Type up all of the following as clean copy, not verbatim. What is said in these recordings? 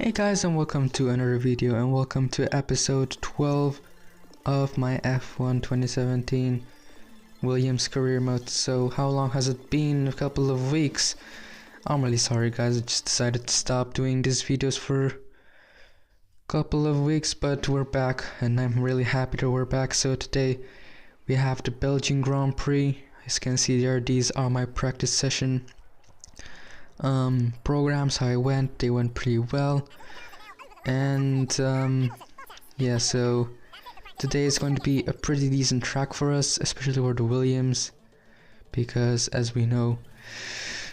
Hey guys, and welcome to another video, and welcome to episode 12 of my F1 2017 Williams career mode. So how long has it been? A couple of weeks. I'm really sorry guys, I just decided to stop doing these videos for a couple of weeks, but we're back and I'm really happy that we're back. So today we have the Belgian Grand Prix. As you can see there, these are my practice session programs. How they went pretty well, and yeah, so today is going to be a pretty decent track for us, especially for the Williams, because as we know,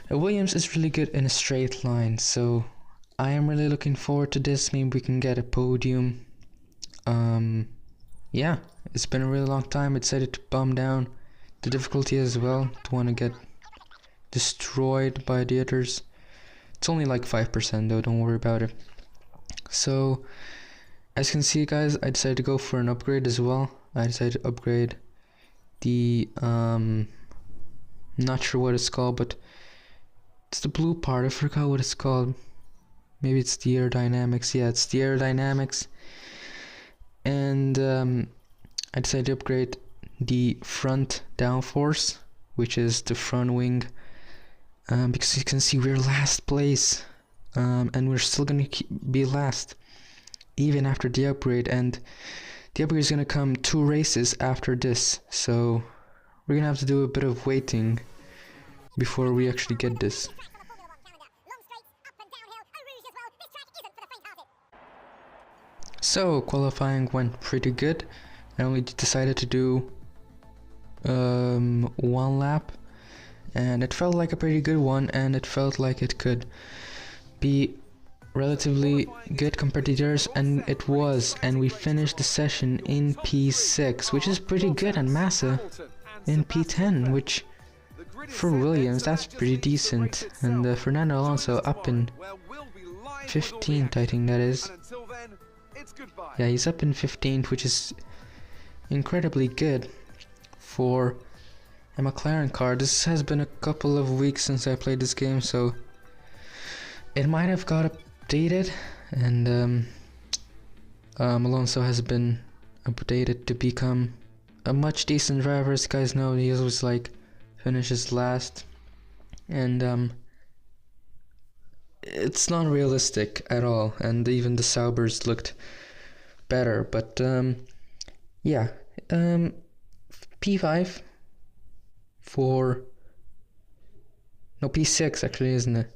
a Williams is really good in a straight line. So I am really looking forward to this. Maybe we can get a podium. Yeah, it's been a really long time. I decided to bump down the difficulty as well. Don't want to get destroyed by the others. It's only like 5% though, don't worry about it. So as you can see guys, I decided to go for an upgrade as well. I decided to upgrade the not sure what it's called, but it's the blue part. I forgot what it's called. Maybe it's the aerodynamics. Yeah, it's the aerodynamics. And I decided to upgrade the front downforce, which is the front wing, because you can see we're last place, and we're still gonna be last even after the upgrade, and the upgrade is gonna come 2 races after this, so we're gonna have to do a bit of waiting before we actually get this. So qualifying went pretty good, and we decided to do 1 lap, and it felt like a pretty good one, and it felt like it could be relatively good compared to theirs, and it was, and we finished the session in P6, which is pretty good, and Massa in P10, which for Williams that's pretty decent, and Fernando Alonso up in 15th, I think that is. Yeah, he's up in 15th, which is incredibly good for a McLaren car. This has been a couple of weeks since I played this game, so it might have got updated, and Alonso has been updated to become a much decent driver. As you guys know, he always like finishes last, and it's not realistic at all, and even the Saubers looked better, but yeah, P5 for no P6 actually, isn't it?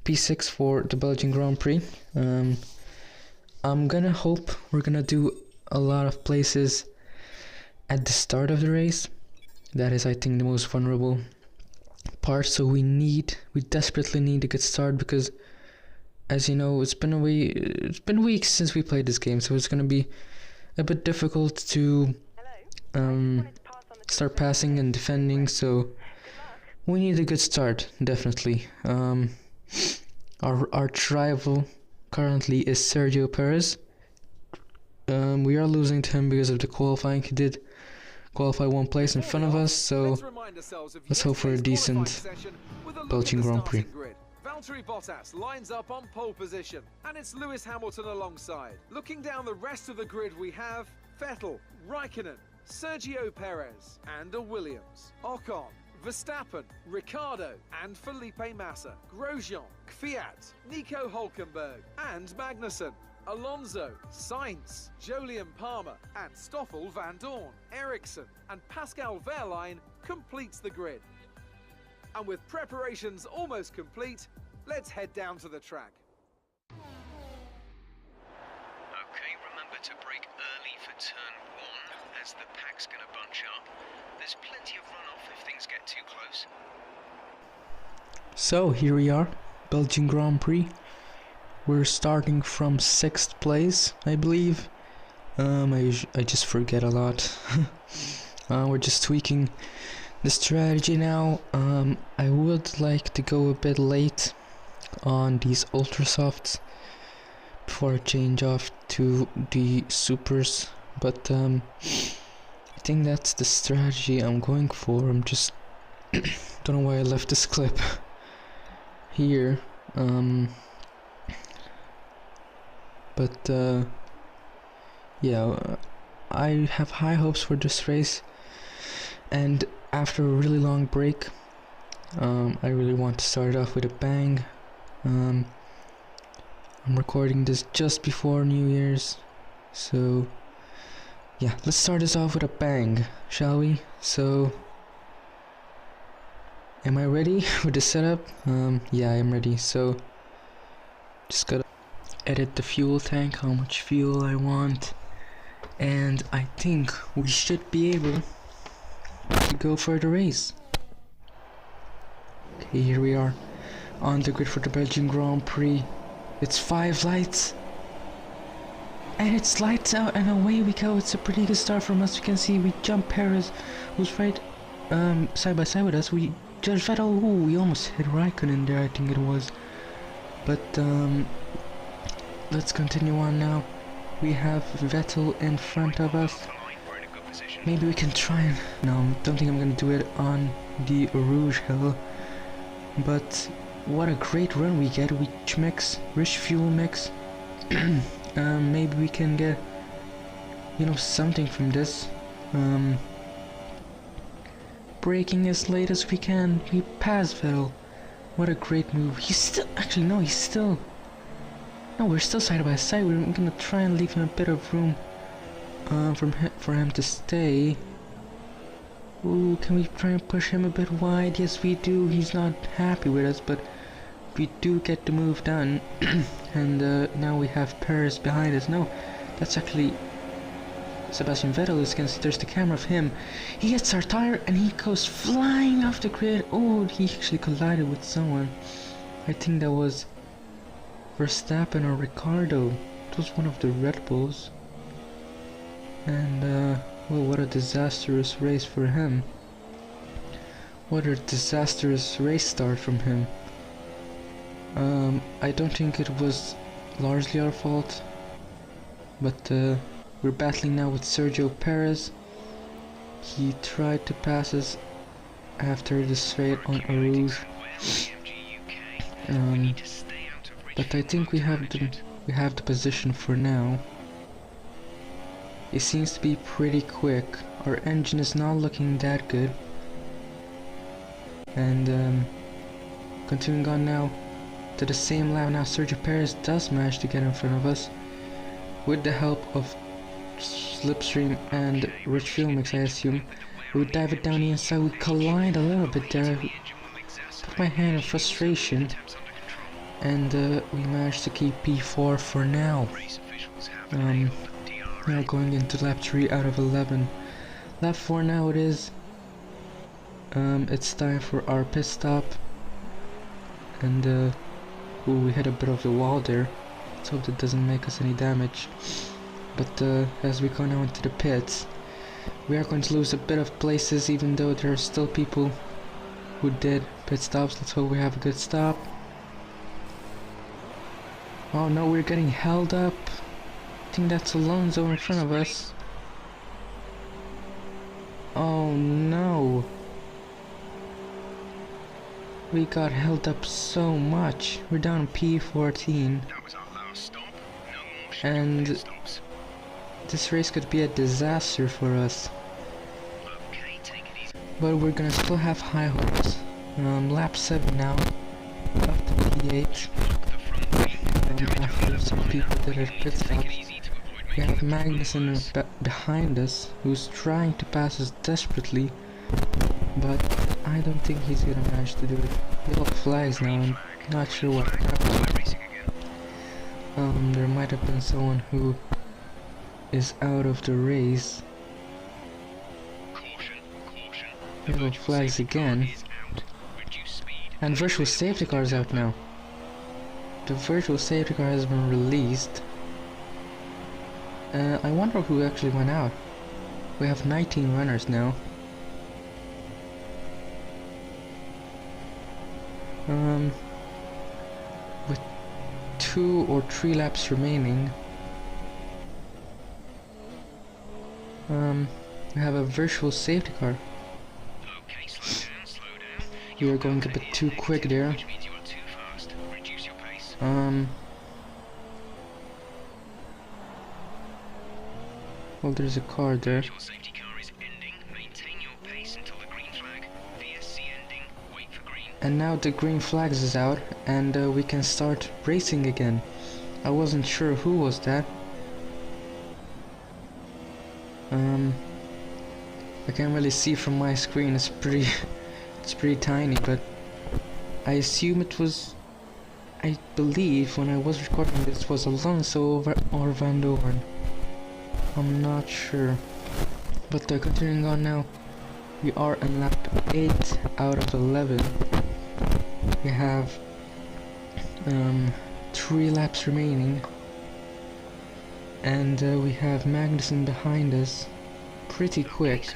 P6 for the Belgian Grand Prix. I'm gonna hope we're gonna do a lot of places at the start of the race. That is, I think, the most vulnerable part, so we desperately need a good start, because as you know, it's been weeks since we played this game, so it's gonna be a bit difficult to start passing and defending, so we need a good start, definitely. Our arch rival currently is Sergio Perez. We are losing to him because of the qualifying. He did qualify 1 place in front of us, so let's hope for a decent Belgian Grand Prix. Valtteri Bottas lines up on pole position, and it's Lewis Hamilton alongside. Looking down the rest of the grid, we have Vettel, Raikkonen, Sergio Perez, and a Williams. Ocon, Verstappen, Ricciardo, and Felipe Massa. Grosjean, Kvyat, Nico Hülkenberg, and Magnussen. Alonso, Sainz, Jolyon Palmer, and Stoffel Van Dorn. Ericsson and Pascal Wehrlein completes the grid. And with preparations almost complete, let's head down to the track. Okay, remember to brake early for turn 1, as the pack's gonna bunch up. There's plenty of runoff if things get too close. So here we are, Belgian Grand Prix. We're starting from 6th place, I believe. I just forget a lot. We're just tweaking the strategy now. I would like to go a bit late on these ultra softs before I change off to the supers, but I think that's the strategy I'm going for. I'm just don't know why I left this clip here. But yeah, I have high hopes for this race, and after a really long break, I really want to start off with a bang. I'm recording this just before New Year's, so yeah, let's start this off with a bang, shall we? So, am I ready with the setup? Yeah, I'm ready. So, just gotta edit the fuel tank, how much fuel I want, and I think we should be able to go for the race. Okay, here we are on the grid for the Belgian Grand Prix. It's 5 lights, and it's lights out, and away we go. It's a pretty good start from us. You can see we jump Perez, who's right side by side with us. We just Vettel. Ooh, we almost hit Raikkonen there, I think it was. But let's continue on now. We have Vettel in front of us. Maybe we can try and... No, don't think I'm gonna do it on the Rouge Hill. But what a great run we get. Rich mix, rich fuel mix. Maybe we can get, you know, something from this. Braking as late as we can. We pass Vettel. What a great move. He's still... Actually, no, he's still... No, we're still side by side. We're gonna try and leave him a bit of room for him to stay. Ooh, can we try and push him a bit wide? Yes, we do. He's not happy with us, but we do get the move done. And now we have Perez behind us. No, that's actually Sebastian Vettel. As you can see, there's the camera of him. He hits our tire and he goes flying off the grid. Oh, he actually collided with someone. I think that was Verstappen or Ricardo. It was one of the Red Bulls. And well, what a disastrous race for him. What a disastrous race start from him. I don't think it was largely our fault, but we're battling now with Sergio Perez. He tried to pass us after the straight on Rouge. But I think we have the position for now. It seems to be pretty quick. Our engine is not looking that good. And continuing on now to the same lap. Now Sergio Perez does manage to get in front of us with the help of slipstream and rich fuel mix, I assume. We dive it down the inside. We collide a little bit there. Put my hand in frustration. And we managed to keep P4 for now. Now going into lap 3 out of 11. Lap 4 now it is. It's time for our pit stop. And ooh, we hit a bit of the wall there. Let's hope that doesn't make us any damage. But as we go now into the pits, we are going to lose a bit of places, even though there are still people who did pit stops. Let's hope we have a good stop. Oh no, we're getting held up. I think that's Alonso in front of us. Oh no. We got held up so much. We're down P14. And this race could be a disaster for us. But we're gonna still have high hopes. Lap 7 now. Up to P8. After some people did their pit stops. We have Magnussen behind us, who's trying to pass us desperately, but I don't think he's gonna manage to do it. Yellow flags now, I'm not sure what happened. There might have been someone who is out of the race. Yellow flags again. And virtual safety car is out now. The virtual safety car has been released. I wonder who actually went out. We have 19 runners now. With 2 or 3 laps remaining. We have a virtual safety car. We are going a bit too quick there. Well, there's a car there. Your safety car is ending. Maintain your pace until the green flag. VSC ending. Wait for green. And now the green flags is out, and we can start racing again. I wasn't sure who was that. I can't really see from my screen. It's pretty, it's pretty tiny, but I assume it was. I believe when I was recording this was Alonso or Van Doorn. I'm not sure. But continuing on now, we are on lap 8 out of 11. We have 3 laps remaining, and we have Magnussen behind us, pretty quick,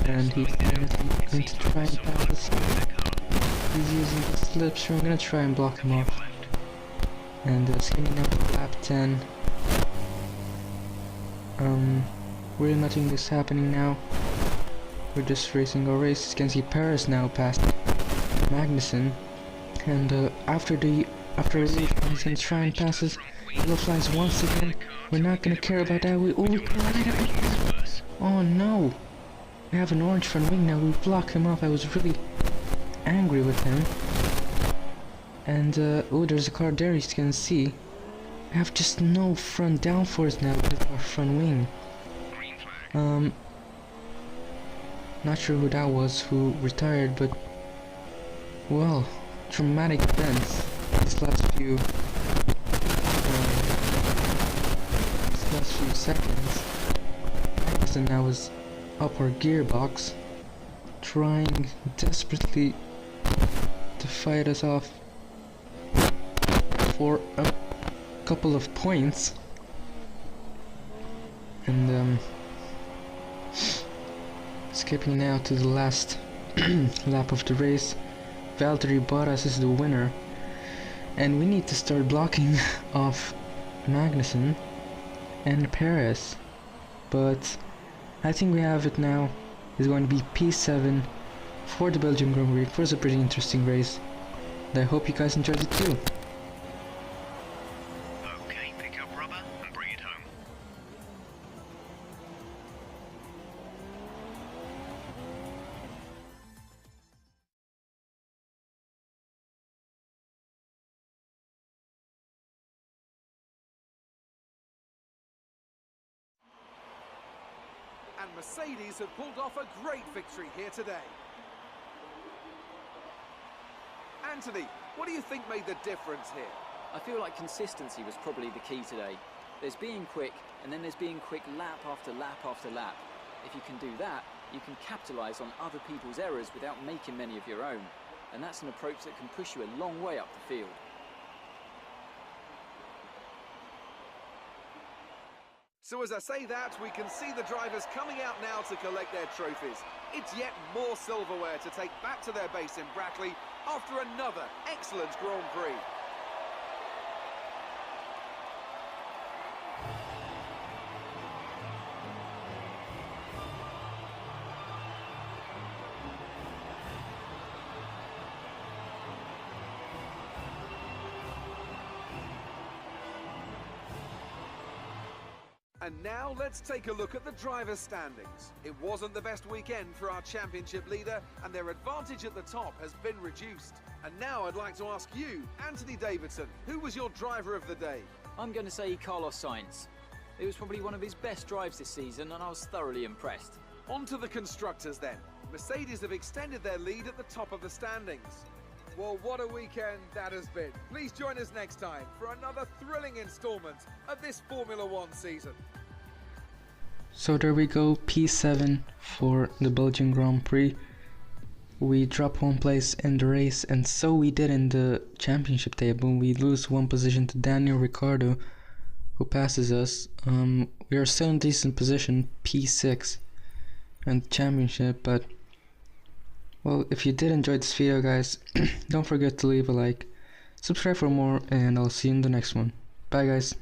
and he's going to try and pass us. He's using the slips, so I'm gonna try and block him off. And skimming up to lap 10. Really nothing is happening now. We're just racing our race. You can see Paris now past Magnussen, and after a race, he's gonna try and pass us. Yellow flags once again. We're not gonna care about that. We collided. Oh no! We have an orange front wing now. We block him off. I was really angry with him. And oh, there's a car there. You can see. We have just no front downforce now because of our front wing. Not sure who that was who retired, but well, traumatic events these last few seconds. And I was up our gearbox, trying desperately to fight us off for a couple of points, and skipping now to the last lap of the race. Valtteri Bottas is the winner, and we need to start blocking off Magnussen and Perez, but I think we have it now. It's going to be P7 for the Belgium Grand Prix. It was a pretty interesting race, and I hope you guys enjoyed it too. Okay, pick up rubber and bring it home. And Mercedes have pulled off a great victory here today. Anthony, what do you think made the difference here? I feel like consistency was probably the key today. There's being quick, and then there's being quick lap after lap after lap. If you can do that, you can capitalise on other people's errors without making many of your own. And that's an approach that can push you a long way up the field. So as I say that, we can see the drivers coming out now to collect their trophies. It's yet more silverware to take back to their base in Brackley after another excellent Grand Prix. And now let's take a look at the driver's standings. It wasn't the best weekend for our championship leader, and their advantage at the top has been reduced. And now I'd like to ask you, Anthony Davidson, who was your driver of the day? I'm going to say Carlos Sainz. It was probably one of his best drives this season, and I was thoroughly impressed. On to the constructors then. Mercedes have extended their lead at the top of the standings. Well, what a weekend that has been. Please join us next time for another thrilling installment of this Formula One season. So there we go, P7 for the Belgian Grand Prix. We drop 1 place in the race, and so we did in the championship table. We lose 1 position to Daniel Ricciardo, who passes us. We are still in decent position, P6 in the championship, but well, if you did enjoy this video, guys, don't forget to leave a like, subscribe for more, and I'll see you in the next one. Bye, guys.